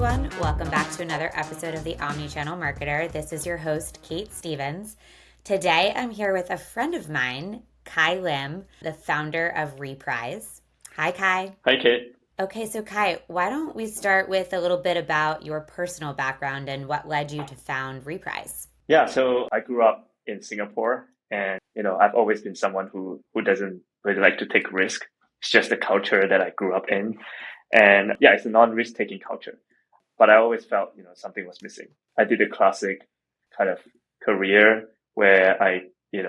everyone. Welcome back to another episode of The Omnichannel Marketer. This is your host, Kate Stevens. Today, I'm here with a friend of mine, Kai Lim, the founder of Reprise. Hi, Kai. Hi, Kate. Okay, so Kai, why don't we start with a little bit about your personal background and what led you to found Reprise? Yeah, so I grew up in Singapore, and I've always been someone who doesn't really like to take risk. It's just the culture that I grew up in. And yeah, it's a non-risk taking culture. But I always felt, something was missing. I did a classic kind of career where I,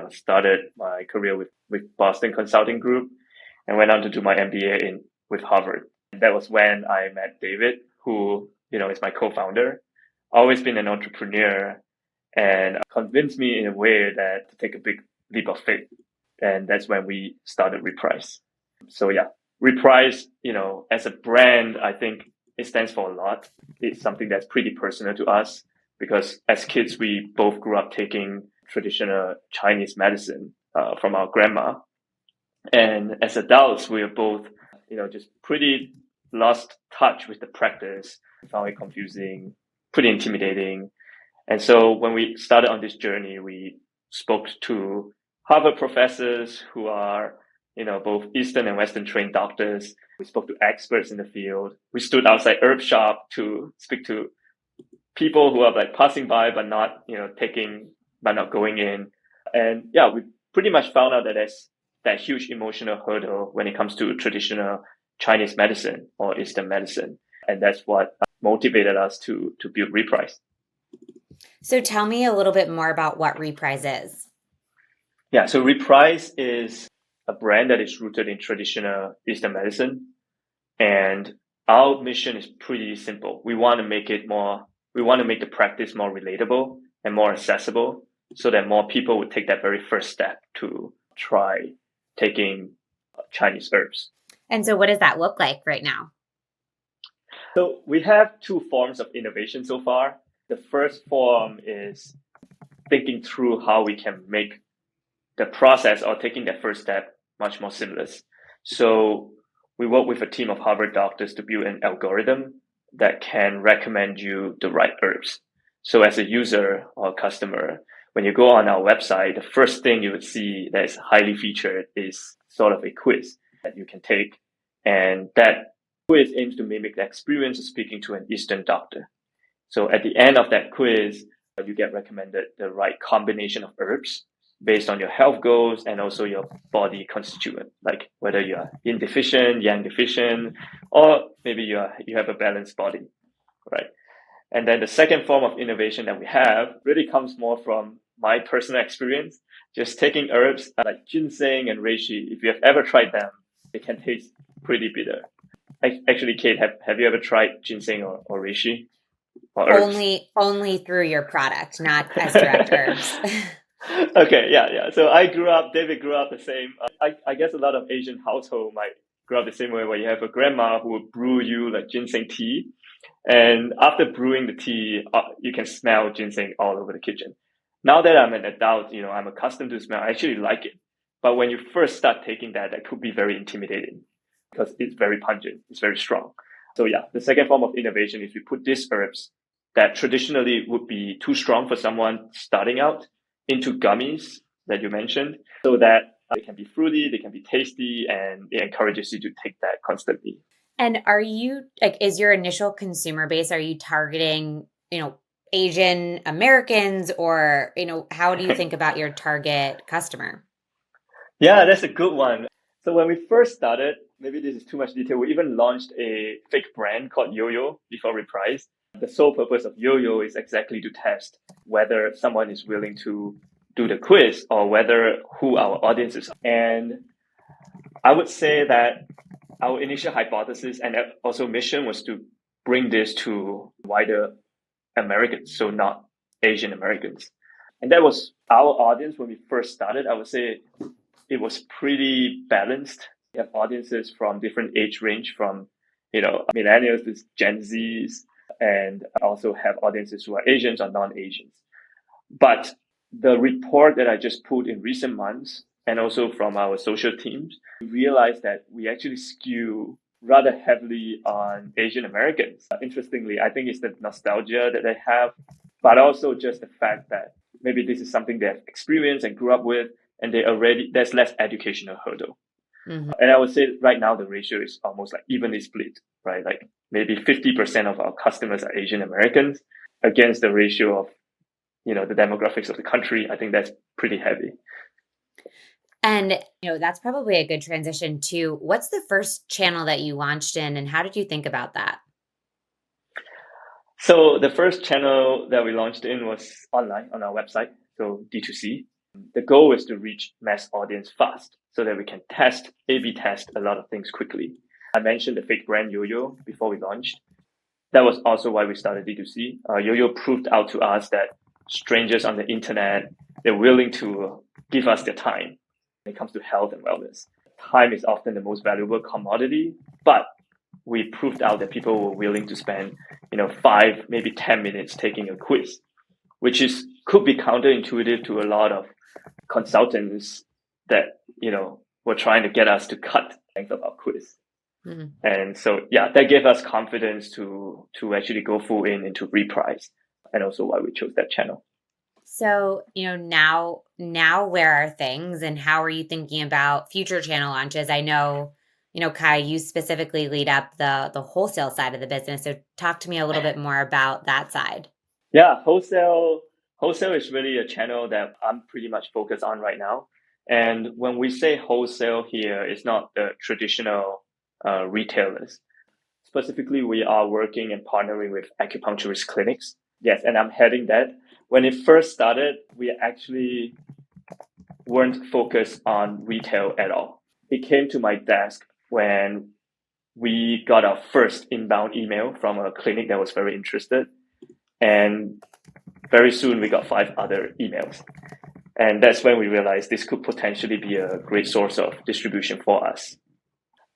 started my career with Boston Consulting Group and went on to do my MBA with Harvard. And that was when I met David, who, is my co-founder. Always been an entrepreneur and convinced me in a way that to take a big leap of faith. And that's when we started Reprise. So yeah, Reprise, as a brand, I think it stands for a lot. It's something that's pretty personal to us because as kids, we both grew up taking traditional Chinese medicine from our grandma. And as adults, we are both, just pretty lost touch with the practice, found it confusing, pretty intimidating. And so when we started on this journey, we spoke to Harvard professors who are, both Eastern and Western trained doctors. We spoke to experts in the field. We stood outside herb shop to speak to people who are like passing by, but not, but not going in. And yeah, we pretty much found out that there's that huge emotional hurdle when it comes to traditional Chinese medicine or Eastern medicine. And that's what motivated us to build Reprise. So tell me a little bit more about what Reprise is. Yeah, so Reprise is a brand that is rooted in traditional Eastern medicine. And our mission is pretty simple. We want to make the practice more relatable and more accessible so that more people would take that very first step to try taking Chinese herbs. And so what does that look like right now? So we have two forms of innovation so far. The first form is thinking through how we can make the process or taking that first step much more seamless. So we work with a team of Harvard doctors to build an algorithm that can recommend you the right herbs. So as a user or customer, when you go on our website, the first thing you would see that is highly featured is sort of a quiz that you can take. And that quiz aims to mimic the experience of speaking to an Eastern doctor. So at the end of that quiz, you get recommended the right combination of herbs based on your health goals and also your body constituent, like whether you're yin deficient, yang deficient, or maybe you have a balanced body, right? And then the second form of innovation that we have really comes more from my personal experience, just taking herbs like ginseng and reishi. If you have ever tried them, they can taste pretty bitter. Actually, Kate, have you ever tried ginseng or reishi? Or herbs? Only through your product, not as direct herbs. Okay, yeah. So David grew up the same. I guess a lot of Asian household might grow up the same way where you have a grandma who will brew you like ginseng tea. And after brewing the tea, you can smell ginseng all over the kitchen. Now that I'm an adult, I'm accustomed to the smell. I actually like it. But when you first start taking that could be very intimidating because it's very pungent. It's very strong. So yeah, the second form of innovation is we put these herbs that traditionally would be too strong for someone starting out into gummies that you mentioned so that they can be fruity, they can be tasty, and it encourages you to take that constantly. And is your initial consumer base, are you targeting, Asian Americans or, how do you think about your target customer? Yeah, that's a good one. So when we first started, maybe this is too much detail, we even launched a fake brand called Yo-Yo before Reprise. The sole purpose of Yo-Yo is exactly to test whether someone is willing to do the quiz or who our audience is. And I would say that our initial hypothesis and also mission was to bring this to wider Americans, so not Asian Americans. And that was our audience when we first started. I would say it was pretty balanced. We have audiences from different age range, from millennials to Gen Zs, and also have audiences who are Asians or non-Asians. But the report that I just pulled in recent months, and also from our social teams, we realized that we actually skew rather heavily on Asian Americans. Interestingly, I think it's the nostalgia that they have, but also just the fact that maybe this is something they've experienced and grew up with, and there's less educational hurdle. Mm-hmm. And I would say right now the ratio is almost like evenly split, right? Like maybe 50% of our customers are Asian Americans against the ratio of, the demographics of the country. I think that's pretty heavy. And, that's probably a good transition to what's the first channel that you launched in and how did you think about that? So the first channel that we launched in was online on our website, so D2C. The goal is to reach mass audience fast so that we can A/B test a lot of things quickly. I mentioned the fake brand Yo-Yo before we launched. That was also why we started D2C. Yo-Yo proved out to us that strangers on the internet, they're willing to give us their time when it comes to health and wellness. Time is often the most valuable commodity, but we proved out that people were willing to spend, 5, maybe 10 minutes taking a quiz, which could be counterintuitive to a lot of consultants that, were trying to get us to cut the length of our quiz. Mm-hmm. And so, that gave us confidence to actually go full into Reprise, and also why we chose that channel. So, now where are things and how are you thinking about future channel launches? I know, Kai, you specifically lead up the wholesale side of the business. So talk to me a little bit more about that side. Yeah, wholesale is really a channel that I'm pretty much focused on right now. And when we say wholesale here, it's not the traditional retailers. Specifically, we are working and partnering with acupuncturist clinics. Yes, and I'm heading that. When it first started, we actually weren't focused on retail at all. It came to my desk when we got our first inbound email from a clinic that was very interested. And very soon we got 5 other emails. And that's when we realized this could potentially be a great source of distribution for us.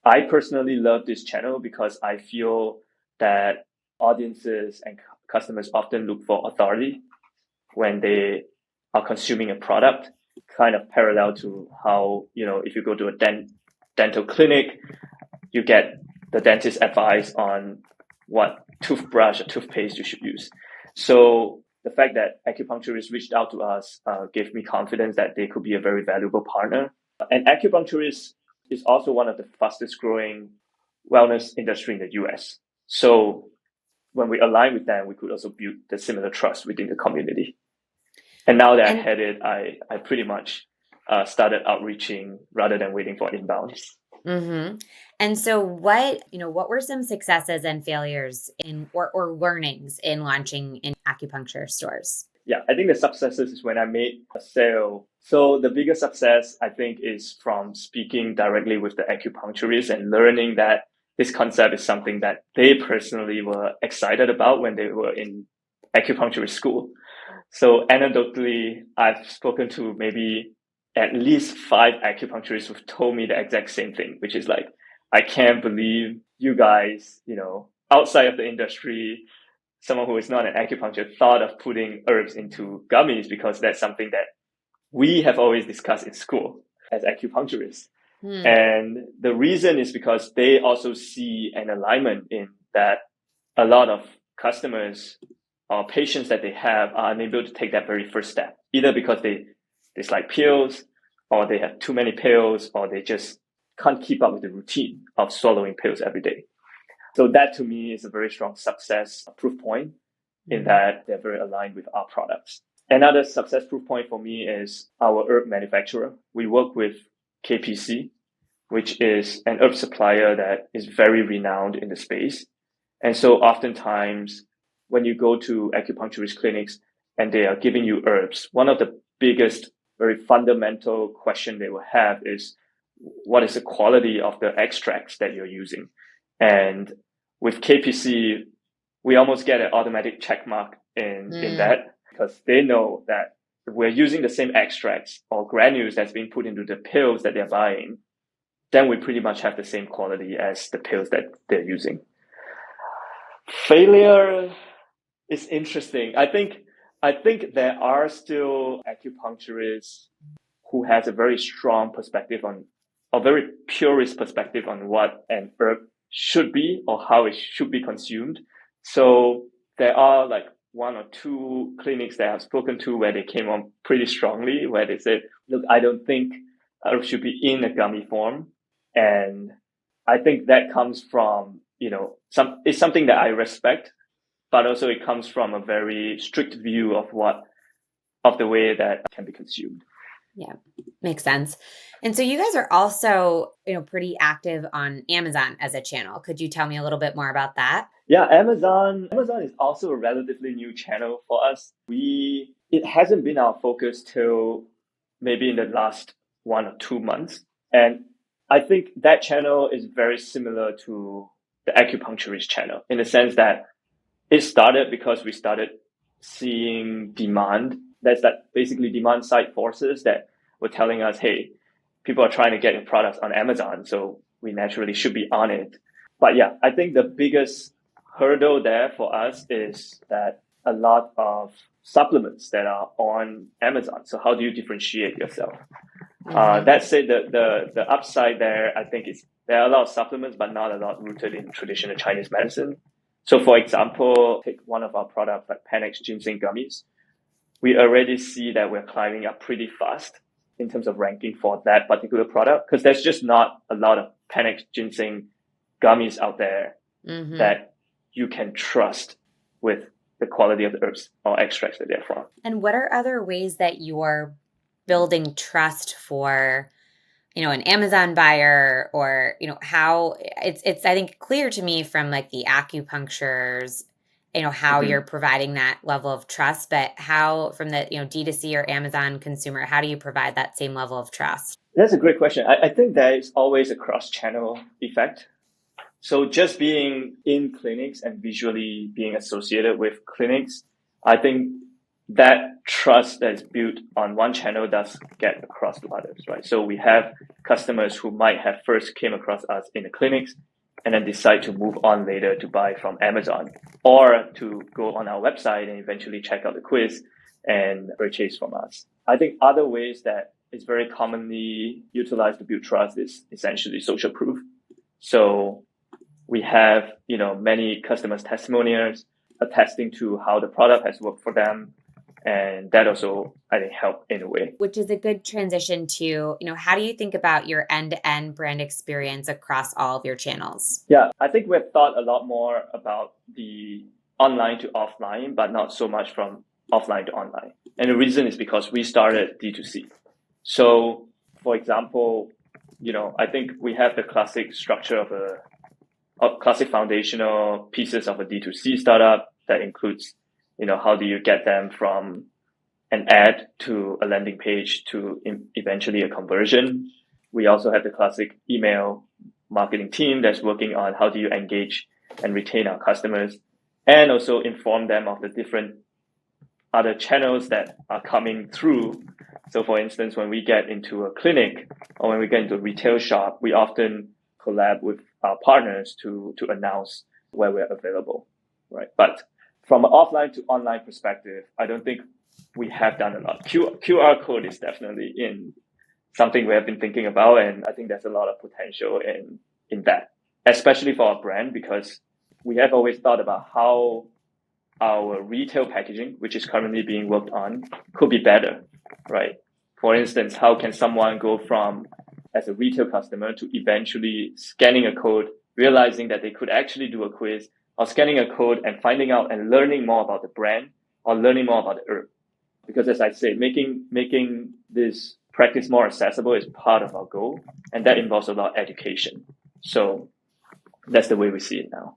I personally love this channel because I feel that audiences and customers often look for authority when they are consuming a product, kind of parallel to how, if you go to a dental clinic, you get the dentist advice on what toothbrush or toothpaste you should use. So the fact that acupuncturists reached out to us gave me confidence that they could be a very valuable partner. And acupuncturists is also one of the fastest growing wellness industry in the US. So when we align with them, we could also build the similar trust within the community. And now that I had it, I pretty much started outreaching rather than waiting for inbounds. Mm-hmm. And so what were some successes and failures or learnings in launching in acupuncture stores? Yeah, I think the successes is when I made a sale. So the biggest success, I think, is from speaking directly with the acupuncturist and learning that this concept is something that they personally were excited about when they were in acupuncturist school. So anecdotally, I've spoken to maybe at least 5 acupuncturists who've told me the exact same thing, which is like, I can't believe you guys, outside of the industry, someone who is not an acupuncturist thought of putting herbs into gummies, because that's something that we have always discussed in school as acupuncturists. And the reason is because they also see an alignment in that a lot of customers or patients that they have are unable to take that very first step, either because they dislike pills, or they have too many pills, or they just can't keep up with the routine of swallowing pills every day. So that to me is a very strong success proof point in that they're very aligned with our products. Another success proof point for me is our herb manufacturer. We work with KPC, which is an herb supplier that is very renowned in the space. And so oftentimes when you go to acupuncturist clinics and they are giving you herbs, one of the biggest, very fundamental question they will have is, what is the quality of the extracts that you're using? And with KPC, we almost get an automatic check mark in that, because they know that if we're using the same extracts or granules that's being put into the pills that they're buying, then we pretty much have the same quality as the pills that they're using. Failure is interesting. I think there are still acupuncturists who has a very strong perspective on, a very purist perspective on what an herb should be or how it should be consumed. So there are like one or two clinics that I've spoken to where they came on pretty strongly, where they said, look, I don't think it should be in a gummy form. And I think that comes from, it's something that I respect, but also it comes from a very strict view of the way that can be consumed. Yeah, makes sense. And so you guys are also, pretty active on Amazon as a channel. Could you tell me a little bit more about that? Yeah, Amazon is also a relatively new channel for us. It hasn't been our focus till maybe in the last 1 or 2 months. And I think that channel is very similar to the acupuncturist channel in the sense that it started because we started seeing demand. That's like basically demand side forces that were telling us, hey, people are trying to get your products on Amazon, so we naturally should be on it. But yeah, I think the biggest hurdle there for us is that a lot of supplements that are on Amazon. So how do you differentiate yourself? That said, the upside there, I think, is there are a lot of supplements, but not a lot rooted in traditional Chinese medicine. So for example, take one of our products like Panax ginseng gummies. We already see that we're climbing up pretty fast in terms of ranking for that particular product because there's just not a lot of Panax ginseng gummies out there that you can trust with the quality of the herbs or extracts that they're from. And what are other ways that you're building trust for, an Amazon buyer or, how it's, I think, clear to me from like the acupunctures, how you're providing that level of trust, but how from the, D2C or Amazon consumer, how do you provide that same level of trust? That's a great question. I think there is always a cross-channel effect. So just being in clinics and visually being associated with clinics, I think that trust that is built on one channel does get across to others, right? So we have customers who might have first came across us in the clinics and then decide to move on later to buy from Amazon or to go on our website and eventually check out the quiz and purchase from us. I think other ways that is very commonly utilized to build trust is essentially social proof. So we have, many customers' testimonials attesting to how the product has worked for them. And that also, I think, helped in a way. Which is a good transition to, how do you think about your end-to-end brand experience across all of your channels? Yeah, I think we've thought a lot more about the online to offline, but not so much from offline to online. And the reason is because we started D2C. So, for example, I think we have the classic structure of classic foundational pieces of a D2C startup that includes how do you get them from an ad to a landing page to eventually a conversion? We also have the classic email marketing team that's working on how do you engage and retain our customers and also inform them of the different other channels that are coming through. So for instance, when we get into a clinic or when we get into a retail shop, we often collab with our partners to announce where we're available, right? But from an offline to online perspective, I don't think we have done a lot. QR code is definitely in something we have been thinking about, and I think there's a lot of potential in that, especially for our brand, because we have always thought about how our retail packaging, which is currently being worked on, could be better, right? For instance, how can someone go from as a retail customer to eventually scanning a code, realizing that they could actually do a quiz, or scanning a code and finding out and learning more about the brand or learning more about the herb. Because as I say, making this practice more accessible is part of our goal, and that involves a lot of education. So that's the way we see it now.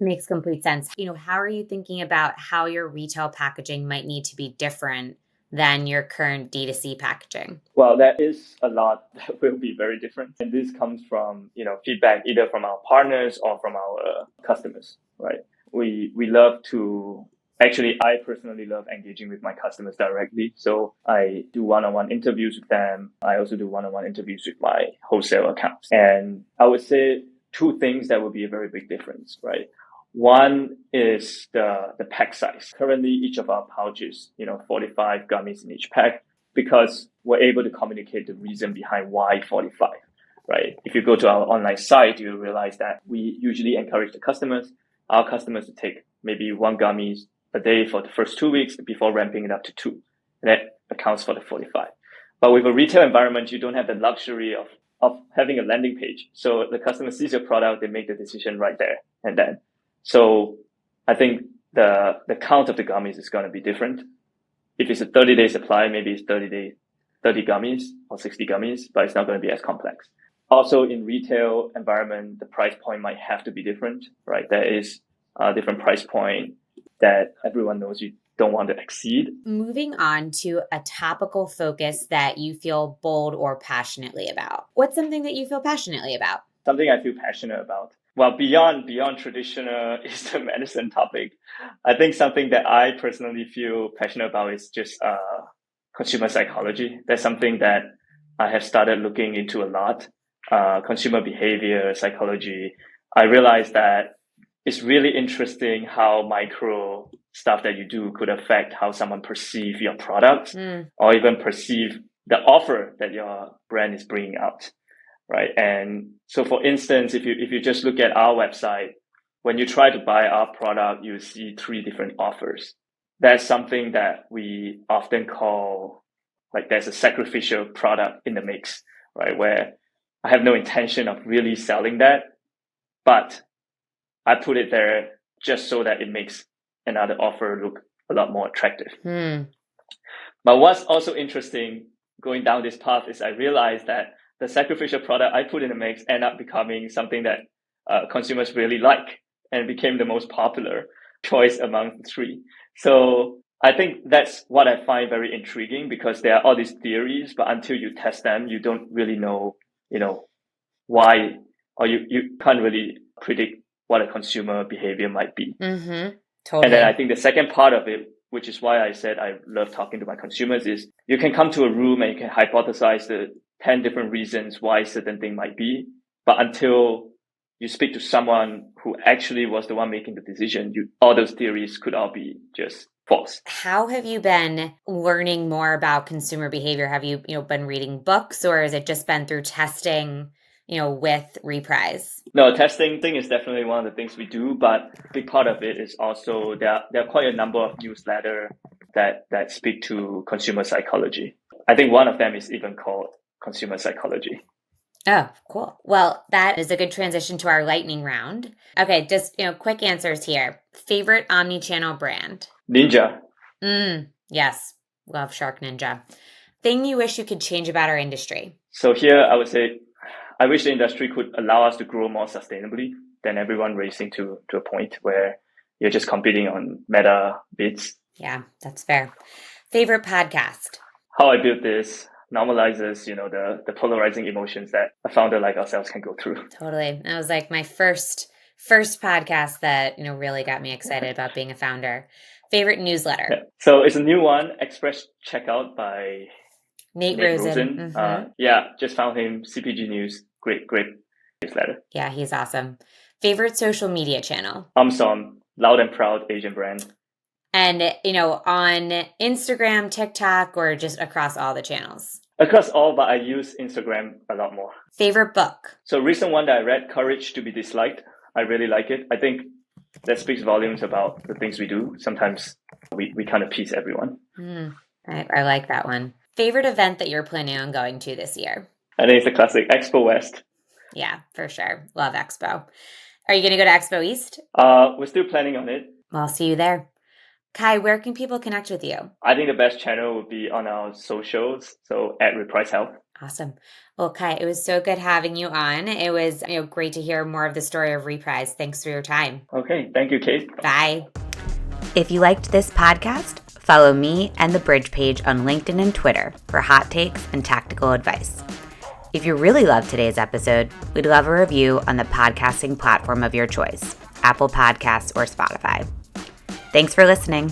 Makes complete sense. How are you thinking about how your retail packaging might need to be different than your current D2C packaging? Well, there is a lot that will be very different. And this comes from, feedback either from our partners or from our customers, right? We love to, actually, I personally love engaging with my customers directly. So I do one-on-one interviews with them. I also do one-on-one interviews with my wholesale accounts. And I would say two things that would be a very big difference, right? One is the pack size. Currently, each of our pouches, 45 gummies in each pack, because we're able to communicate the reason behind why 45. right? If you go to our online site, you realize that we usually encourage our customers to take maybe 1 gummy a day for the first 2 weeks before ramping it up to 2. And that accounts for the 45. But with a retail environment, you don't have the luxury of having a landing page. So the customer sees your product, they make the decision right there and then. So I think the count of the gummies is going to be different. If it's a 30-day supply, maybe it's 30 gummies or 60 gummies, but it's not going to be as complex. Also in retail environment, the price point might have to be different, right? There is a different price point that everyone knows you don't want to exceed. Moving on to a topical focus that you feel bold or passionately about. What's something that you feel passionately about? Something I feel passionate about. Well, beyond traditional is the medicine topic. I think something that I personally feel passionate about is just consumer psychology. That's something that I have started looking into a lot. Consumer behavior, psychology. I realized that it's really interesting how micro stuff that you do could affect how someone perceive your product or even perceive the offer that your brand is bringing out, right? And so for instance, if you just look at our website, when you try to buy our product, you see 3 different offers. That's something that we often call like there's a sacrificial product in the mix, right? Where I have no intention of really selling that, but I put it there just so that it makes another offer look a lot more attractive. But what's also interesting going down this path is I realized that the sacrificial product I put in the mix ended up becoming something that consumers really like and became the most popular choice among the 3. So I think that's what I find very intriguing because there are all these theories, but until you test them, you don't really know, why, or you can't really predict what a consumer behavior might be. Totally. And then I think the second part of it, which is why I said I love talking to my consumers, is you can come to a room and you can hypothesize the 10 different reasons why certain thing might be. But until you speak to someone who actually was the one making the decision, all those theories could all be just false. How have you been learning more about consumer behavior? Have you, been reading books, or has it just been through testing, with Reprise? No, testing thing is definitely one of the things we do, but a big part of it is also there are quite a number of newsletters that speak to consumer psychology. I think one of them is even called Consumer Psychology. Oh, cool. Well, that is a good transition to our lightning round. Okay, just, quick answers here. Favorite omni-channel brand? Ninja. Yes. Love Shark Ninja. Thing you wish you could change about our industry? So here I would say, I wish the industry could allow us to grow more sustainably than everyone racing to a point where you're just competing on meta bids. Yeah, that's fair. Favorite podcast? How I Built This normalizes, the polarizing emotions that a founder like ourselves can go through. Totally. That was like my first podcast that, really got me excited about being a founder. Favorite newsletter? Yeah. So it's a new one, Express Checkout by Nate Rosen. Just found him, CPG News. Great newsletter. Yeah, he's awesome. Favorite social media channel? Amazon, loud and proud Asian brand. And, on Instagram, TikTok, or just across all the channels? Across all, but I use Instagram a lot more. Favorite book? So recent one that I read, Courage to be Disliked. I really like it. I think that speaks volumes about the things we do. Sometimes we kind of please everyone. I like that one. Favorite event that you're planning on going to this year? I think it's the classic Expo West. Yeah, for sure. Love Expo. Are you going to go to Expo East? We're still planning on it. Well, I'll see you there. Kai, where can people connect with you? I think the best channel would be on our socials. So at Reprise Health. Awesome. Well, Kai, it was so good having you on. It was great to hear more of the story of Reprise. Thanks for your time. Okay. Thank you, Kate. Bye. If you liked this podcast, follow me and the Bridge page on LinkedIn and Twitter for hot takes and tactical advice. If you really loved today's episode, we'd love a review on the podcasting platform of your choice, Apple Podcasts or Spotify. Thanks for listening.